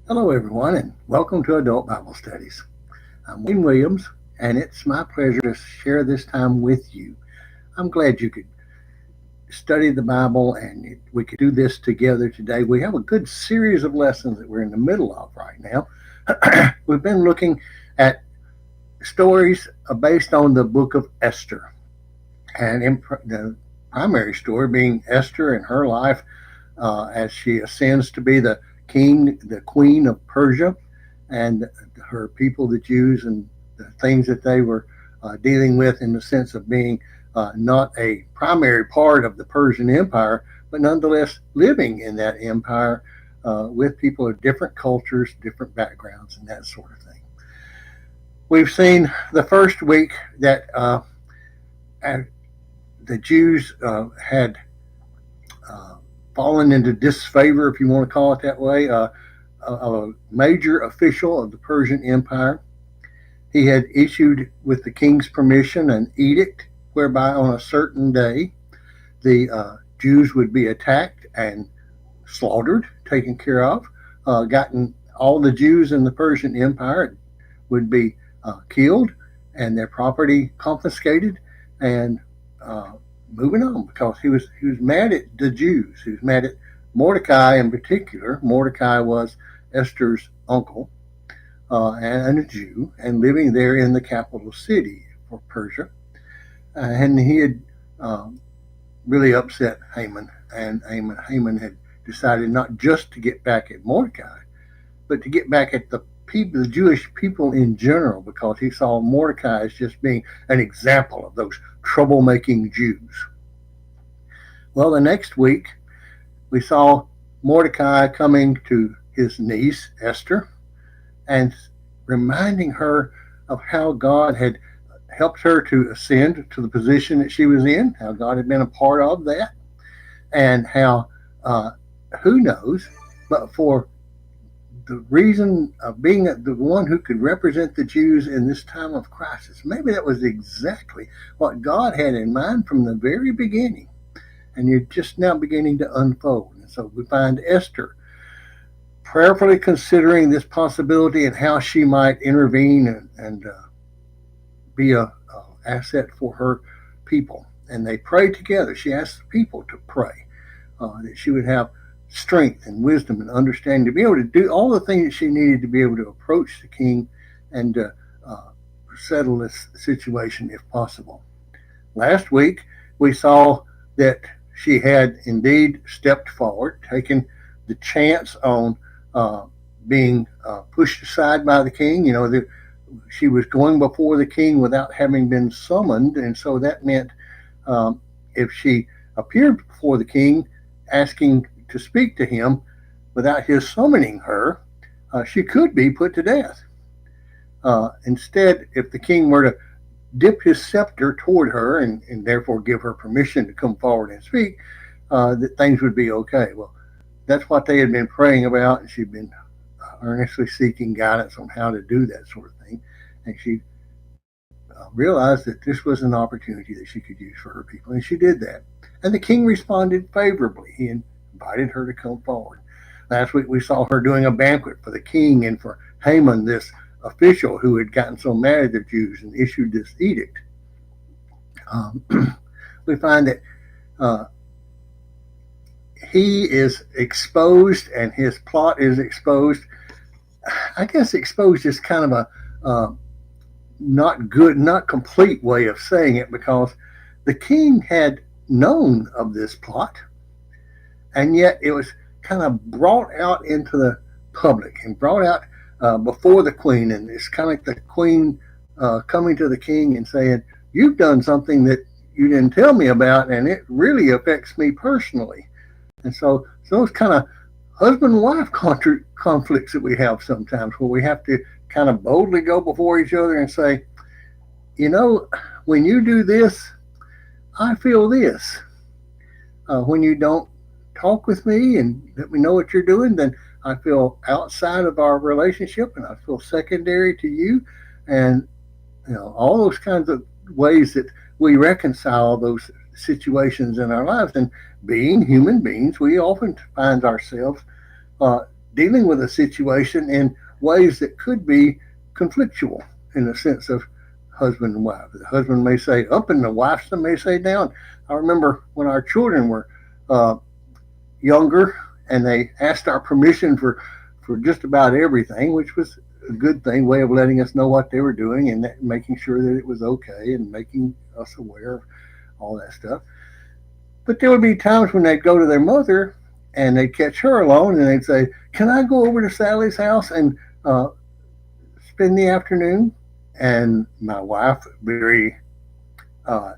Hello, everyone, and welcome to Adult Bible Studies. I'm Wayne Williams, and it's my pleasure to share this time with you. I'm glad you could study the Bible and we could do this together today. We have a good series of lessons that we're in the middle of right now. We've been looking at stories based on the book of Esther, and the primary story being Esther and her life as she ascends to be the queen of Persia, and her people, the Jews, and the things that they were dealing with in the sense of being not a primary part of the Persian Empire, but nonetheless living in that empire with people of different cultures, different backgrounds, and that sort of thing. We've seen the first week that the Jews had fallen into disfavor, if you want to call it that way, a major official of the Persian Empire. He had issued, with the king's permission, an edict whereby on a certain day the Jews would be attacked and slaughtered, taken care of. Gotten all the Jews in the Persian Empire would be killed and their property confiscated, and moving on, because he was mad at the Jews. He was mad at Mordecai in particular. Mordecai was Esther's uncle and a Jew, and living there in the capital city for Persia. And he had really upset Haman, and Haman had decided not just to get back at Mordecai, but to get back at the people, the Jewish people in general, because he saw Mordecai as just being an example of those troublemaking Jews. Well, the next week we saw Mordecai coming to his niece Esther and reminding her of how God had helped her to ascend to the position that she was in, how God had been a part of that, and how, who knows, but for the reason of being the one who could represent the Jews in this time of crisis. Maybe that was exactly what God had in mind from the very beginning, and you're just now beginning to unfold. And so we find Esther prayerfully considering this possibility and how she might intervene and be a asset for her people. And they pray together. She asked the people to pray, that she would have strength and wisdom and understanding to be able to do all the things that she needed to be able to approach the king and settle this situation if possible. Last week, we saw that she had indeed stepped forward, taken the chance on being pushed aside by the king. She was going before the king without having been summoned, and so that meant if she appeared before the king asking to speak to him without his summoning her, she could be put to death. Instead, if the king were to dip his scepter toward her and therefore give her permission to come forward and speak, that things would be okay. Well, that's what they had been praying about, and she'd been earnestly seeking guidance on how to do that sort of thing. And she realized that this was an opportunity that she could use for her people, and she did that. And the king responded favorably. He invited her to come forward. Last week we saw her doing a banquet for the king and for Haman, this official who had gotten so mad at the Jews and issued this edict. We find that he is exposed and his plot is exposed. I guess exposed is kind of a not good, not complete way of saying it, because the king had known of this plot, and yet it was kind of brought out into the public and brought out before the queen. And it's kind of like the queen coming to the king and saying, "You've done something that you didn't tell me about, and it really affects me personally." And so those kind of husband and wife conflicts that we have sometimes, where we have to kind of boldly go before each other and say, when you do this, I feel this. When you don't talk with me and let me know what you're doing, then I feel outside of our relationship and I feel secondary to you. And all those kinds of ways that we reconcile those situations in our lives. And being human beings, we often find ourselves dealing with a situation in ways that could be conflictual in the sense of husband and wife. The husband may say up and the wife may say down. I remember when our children were uh, younger and they asked our permission for just about everything, which was a good thing, way of letting us know what they were doing and making sure that it was okay and making us aware of all that stuff. But there would be times when they'd go to their mother and they'd catch her alone and they'd say, "Can I go over to Sally's house and uh, spend the afternoon?" And my wife, very uh,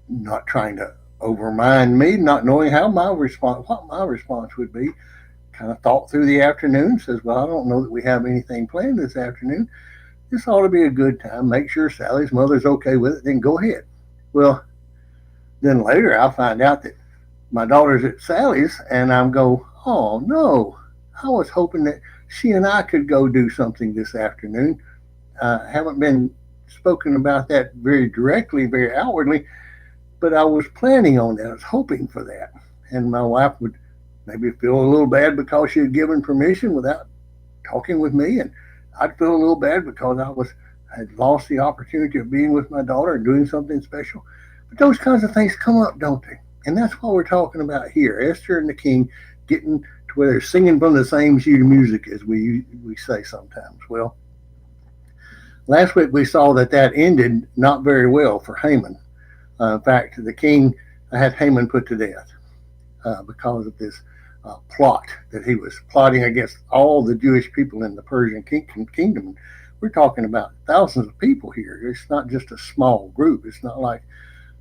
not trying to overmind me, not knowing what my response would be, kind of thought through the afternoon, says, "Well, I don't know that we have anything planned this afternoon. This ought to be a good time. Make sure Sally's mother's okay with it, then go ahead." Well, then later I'll find out that my daughter's at Sally's, and I'm go, "Oh no, I was hoping that she and I could go do something this afternoon." Haven't been spoken about that very directly, very outwardly, but I was planning on that. I was hoping for that. And my wife would maybe feel a little bad because she had given permission without talking with me, and I'd feel a little bad because I had lost the opportunity of being with my daughter and doing something special. But those kinds of things come up, don't they? And that's what we're talking about here. Esther and the king getting to where they're singing from the same sheet of music, as we say sometimes. Well, last week we saw that ended not very well for Haman. In fact, the king had Haman put to death because of this plot that he was plotting against all the Jewish people in the Persian kingdom. We're talking about thousands of people here. It's not just a small group. It's not like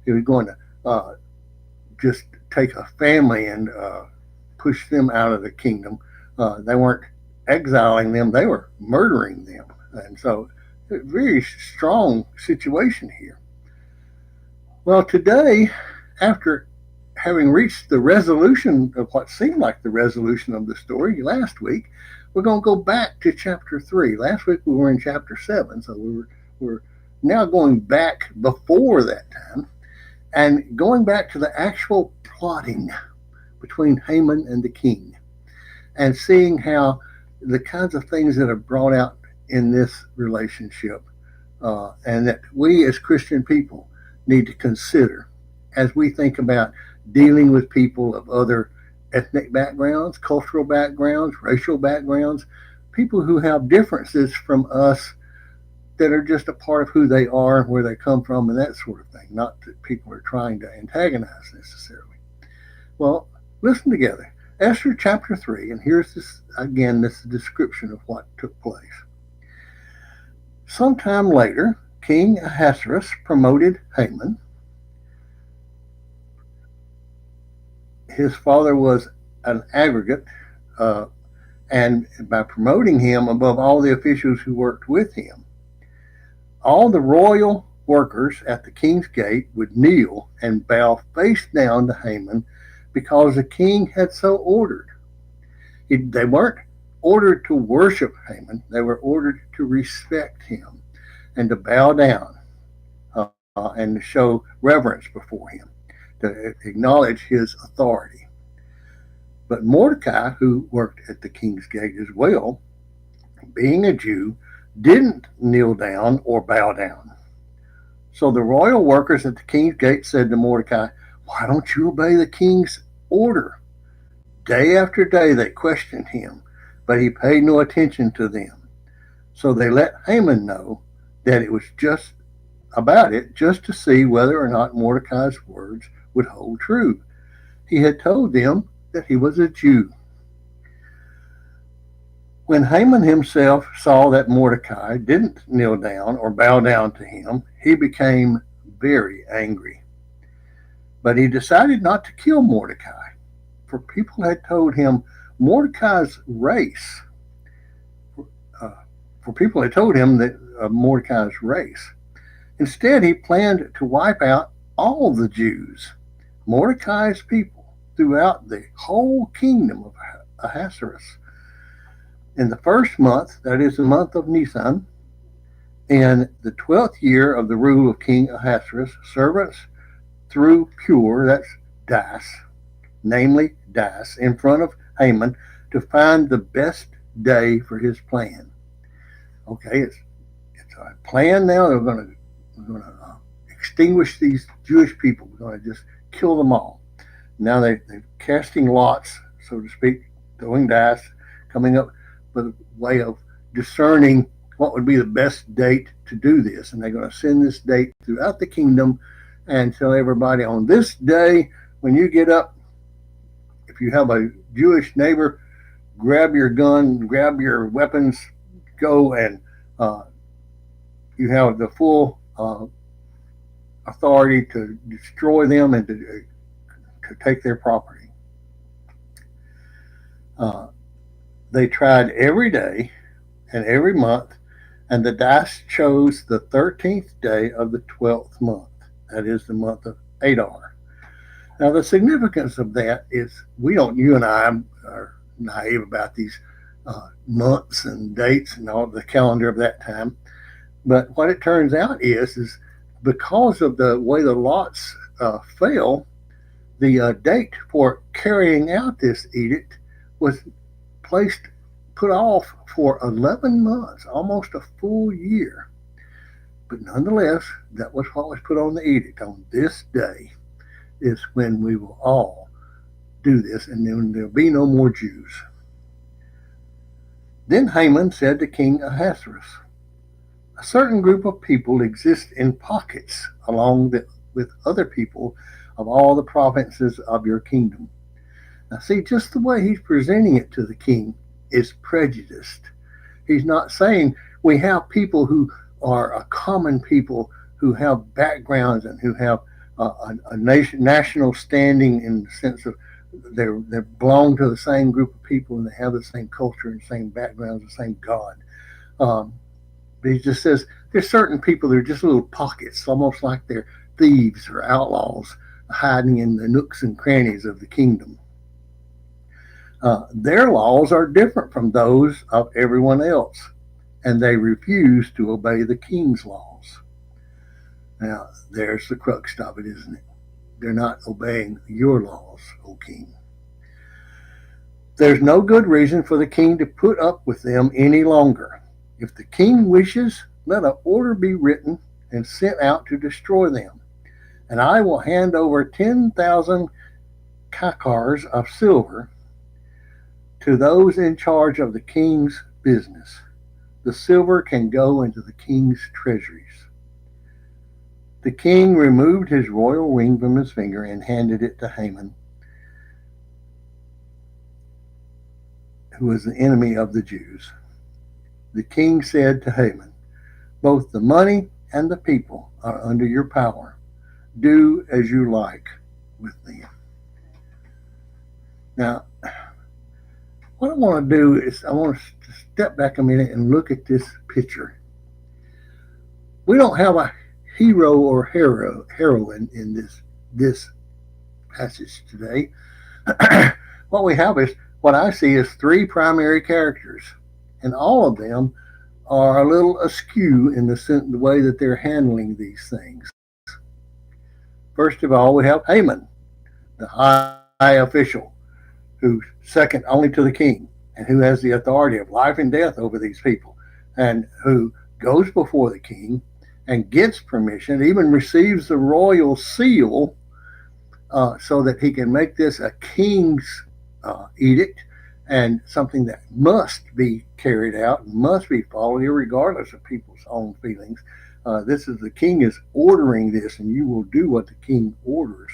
he was going to just take a family and push them out of the kingdom. They weren't exiling them, they were murdering them. And so, a very strong situation here. Well, today, after having reached the resolution of what seemed like the resolution of the story last week, we're going to go back to chapter 3. Last week we were in chapter 7, so we're now going back before that time and going back to the actual plotting between Haman and the king and seeing how the kinds of things that are brought out in this relationship and that we as Christian people need to consider as we think about dealing with people of other ethnic backgrounds, cultural backgrounds, racial backgrounds, people who have differences from us that are just a part of who they are and where they come from and that sort of thing. Not that people are trying to antagonize necessarily. Well, listen together. Esther chapter 3, and here's this description of what took place. Sometime later, King Ahasuerus promoted Haman. His father was an aggregate, and by promoting him above all the officials who worked with him, all the royal workers at the king's gate would kneel and bow face down to Haman because the king had so ordered. They weren't ordered to worship Haman, they were ordered to respect him and to bow down and to show reverence before him, to acknowledge his authority. But Mordecai, who worked at the king's gate as well, being a Jew, didn't kneel down or bow down. So the royal workers at the king's gate said to Mordecai, "Why don't you obey the king's order?" Day after day they questioned him, but he paid no attention to them. So they let Haman know that it was just to see whether or not Mordecai's words would hold true. He had told them that he was a Jew. When Haman himself saw that Mordecai didn't kneel down or bow down to him, he became very angry. But he decided not to kill Mordecai, for people had told him Mordecai's race, Mordecai's race. Instead, he planned to wipe out all the Jews, Mordecai's people, throughout the whole kingdom of Ahasuerus. In the first month, that is the month of Nisan, in the 12th year of the rule of King Ahasuerus, servants threw pure, that's dice, namely dice, in front of Haman to find the best day for his plan. Okay, it's a plan now. We're going to extinguish these Jewish people. We're going to just kill them all. Now they're casting lots, so to speak, throwing dice, coming up with a way of discerning what would be the best date to do this. And they're going to send this date throughout the kingdom and tell everybody on this day, when you get up, if you have a Jewish neighbor, grab your gun, grab your weapons, go and you have the full authority to destroy them and to take their property. They tried every day and every month, and the dice chose the 13th day of the 12th month. That is the month of Adar. Now, the significance of that is you and I are naive about these months and dates and all the calendar of that time. But what it turns out is because of the way the lots fell, the date for carrying out this edict was put off for 11 months, almost a full year. But nonetheless, that was what was put on the edict. On this day is when we will all do this, and then there'll be no more Jews. Then Haman said to King Ahasuerus, a certain group of people exist in pockets with other people of all the provinces of your kingdom. Now see, just the way he's presenting it to the king is prejudiced. He's not saying we have people who are a common people who have backgrounds and who have a national standing in the sense of they belong to the same group of people and they have the same culture and same backgrounds, the same God. But he just says there's certain people that are just little pockets, almost like they're thieves or outlaws hiding in the nooks and crannies of the kingdom. Their laws are different from those of everyone else, and they refuse to obey the king's laws. Now, there's the crux of it, isn't it? They're not obeying your laws, O king. There's no good reason for the king to put up with them any longer. If the king wishes, let an order be written and sent out to destroy them, and I will hand over 10,000 kikars of silver to those in charge of the king's business. The silver can go into the king's treasuries. The king removed his royal ring from his finger and handed it to Haman, who was the enemy of the Jews. The king said to Haman, both the money and the people are under your power. Do as you like with them. Now, what I want to do is I want to step back a minute and look at this picture. We don't have a hero or heroine in this passage today. What we have is what I see as three primary characters, and all of them are a little askew in the way that they're handling these things. First of all, we have Haman, the high official, who's second only to the king and who has the authority of life and death over these people, and who goes before the king and gets permission, even receives the royal seal so that he can make this a king's edict and something that must be carried out, must be followed, regardless of people's own feelings. This is the king is ordering this, and you will do what the king orders.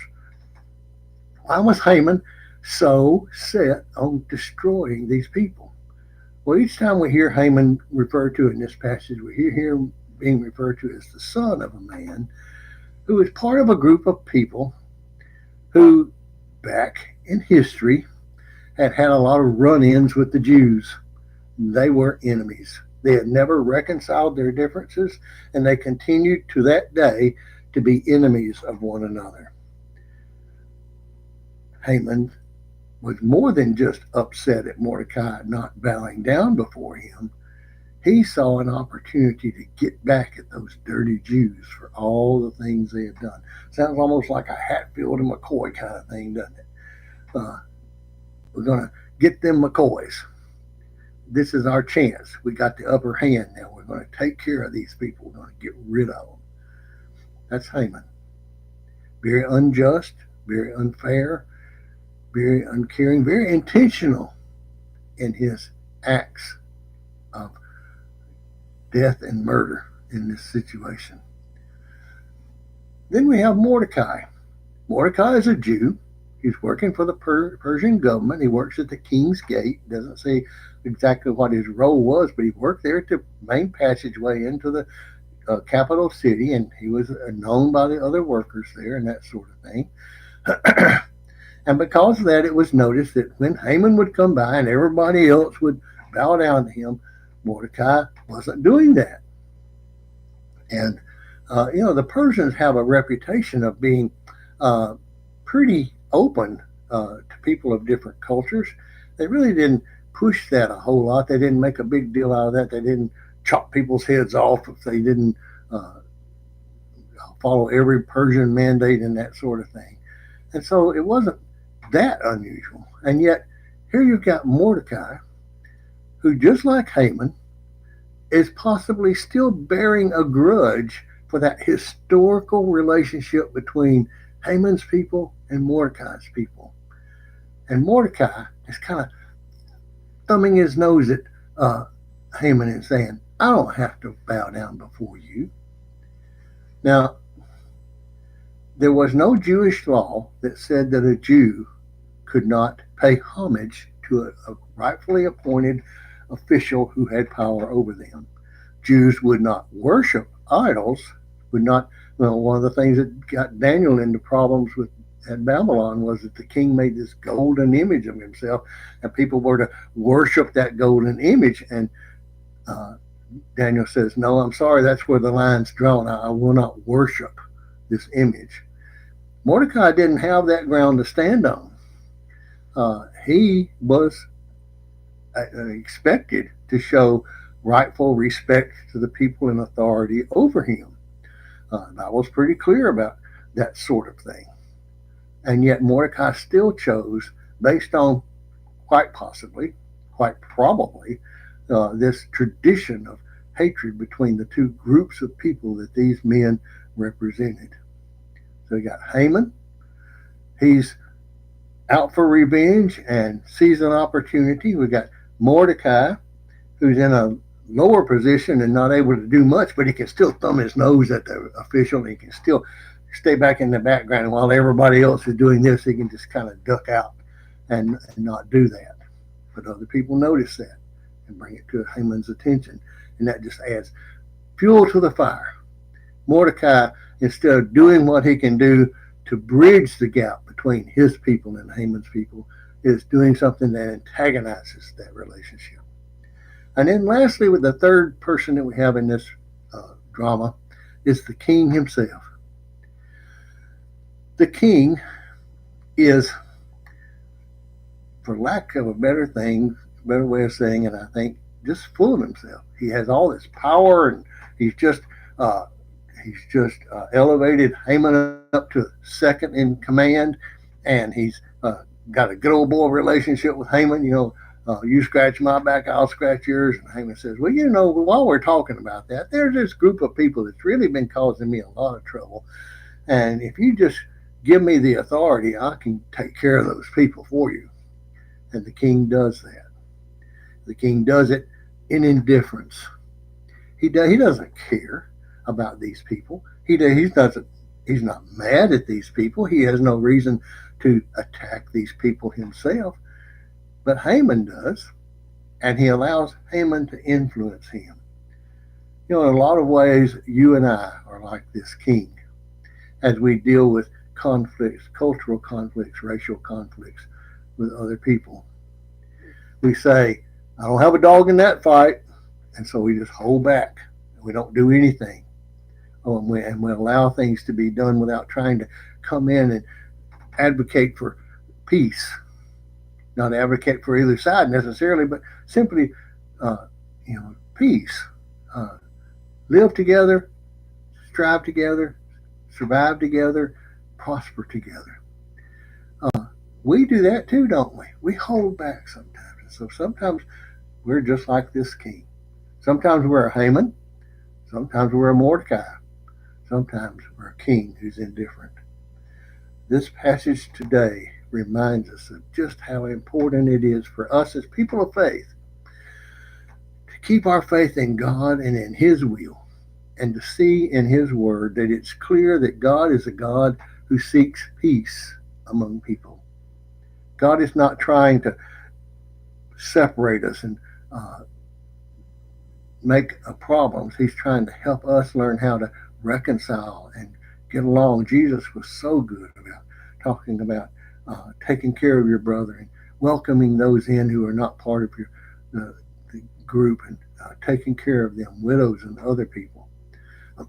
Why was Haman so set on destroying these people? Well, each time we hear Haman referred to in this passage, we hear him being referred to as the son of a man who is part of a group of people who, back in history, had a lot of run-ins with the Jews. They were enemies. They had never reconciled their differences, and they continued to that day to be enemies of one another. Haman was more than just upset at Mordecai not bowing down before him. He saw an opportunity to get back at those dirty Jews for all the things they had done. Sounds almost like a Hatfield and McCoy kind of thing, doesn't it? We're going to get them McCoys. this is our chance. We got the upper hand now. We're going to take care of these people. We're going to get rid of them. That's Haman. Very unjust, very unfair, very uncaring, very intentional in his acts of death and murder in this situation. Then we have Mordecai. Mordecai is a Jew. He's working for the Persian government. He works at the king's gate. Doesn't say exactly what his role was, but he worked there at the main passageway into the capital city, and he was known by the other workers there and that sort of thing. And because of that, it was noticed that when Haman would come by and everybody else would bow down to him, Mordecai wasn't doing that. And, the Persians have a reputation of being pretty open to people of different cultures. They really didn't push that a whole lot. They didn't make a big deal out of that. They didn't chop people's heads off if they didn't follow every Persian mandate and that sort of thing. And so it wasn't that unusual. And yet, here you've got Mordecai, who, just like Haman, is possibly still bearing a grudge for that historical relationship between Haman's people and Mordecai's people. And Mordecai is kind of thumbing his nose at Haman and saying, I don't have to bow down before you. Now, there was no Jewish law that said that a Jew could not pay homage to a rightfully appointed official who had power over them. Jews would not worship idols, would not, one of the things that got Daniel into problems with at Babylon was that the king made this golden image of himself, and people were to worship that golden image. And Daniel says, no, I'm sorry, that's where the line's drawn. I will not worship this image. Mordecai didn't have that ground to stand on. He was expected to show rightful respect to the people in authority over him. The Bible's pretty clear about that sort of thing. And yet Mordecai still chose, based on quite possibly, quite probably, this tradition of hatred between the two groups of people that these men represented. So you got Haman. He's out for revenge and sees an opportunity. We got Mordecai, who's in a lower position and not able to do much, but he can still thumb his nose at the official, and he can still stay back in the background. And while everybody else is doing this, he can just kind of duck out and not do that. But other people notice that and bring it to Haman's attention, and that just adds fuel to the fire. Mordecai, instead of doing what he can do to bridge the gap between his people and Haman's people, is doing something that antagonizes that relationship. And then lastly, with the third person that we have in this drama, is the king himself. The king is, for lack of a better way of saying it, I think, just full of himself. He has all this power, and he's just elevated Haman up to second in command, and he's got a good old boy relationship with Haman. You scratch my back, I'll scratch yours. And Haman says, well, while we're talking about that, there's this group of people that's really been causing me a lot of trouble. And if you just give me the authority, I can take care of those people for you. And the king does that. The king does it in indifference. He doesn't care about these people. He's not mad at these people. He has no reason to attack these people himself. But Haman does, and he allows Haman to influence him. In a lot of ways, you and I are like this king as we deal with conflicts, cultural conflicts, racial conflicts with other people. We say, I don't have a dog in that fight, and so we just hold back. We don't do anything. And we allow things to be done without trying to come in and advocate for peace. Not advocate for either side necessarily, but simply, peace. Live together, strive together, survive together, prosper together. We do that too, don't we? We hold back sometimes. So sometimes We're just like this king. Sometimes we're a Haman, sometimes we're a Mordecai, sometimes we're a king who's indifferent. This passage today reminds us of just how important it is for us as people of faith to keep our faith in God and in His will, and to see in His Word that it's clear that God is a God who seeks peace among people. God is not trying to separate us and make problems. He's trying to help us learn how to reconcile and get along. Jesus was so good about talking about taking care of your brother and welcoming those in who are not part of the group, and taking care of them, widows and other people.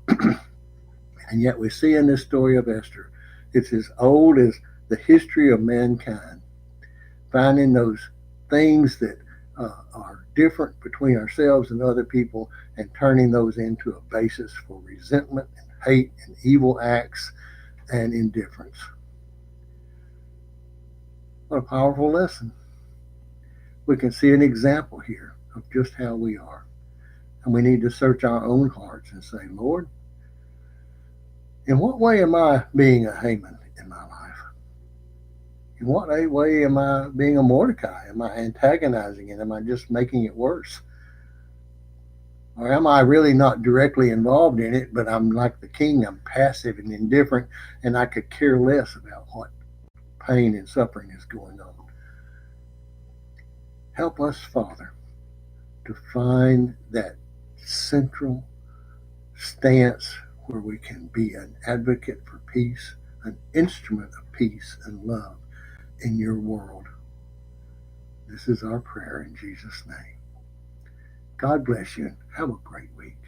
And yet we see in this story of Esther, it's as old as the history of mankind, finding those things that are different between ourselves and other people and turning those into a basis for resentment and hate and evil acts and indifference. What a powerful lesson. We can see an example here of just how we are. And we need to search our own hearts and say, Lord, in what way am I being a Haman in my life? In what way am I being a Mordecai? Am I antagonizing it? Am I just making it worse? Or am I really not directly involved in it, but I'm like the king, I'm passive and indifferent, and I could care less about what pain and suffering is going on? Help us, Father, to find that central stance where we can be an advocate for peace, an instrument of peace and love in your world. This is our prayer in Jesus' name. God bless you and have a great week.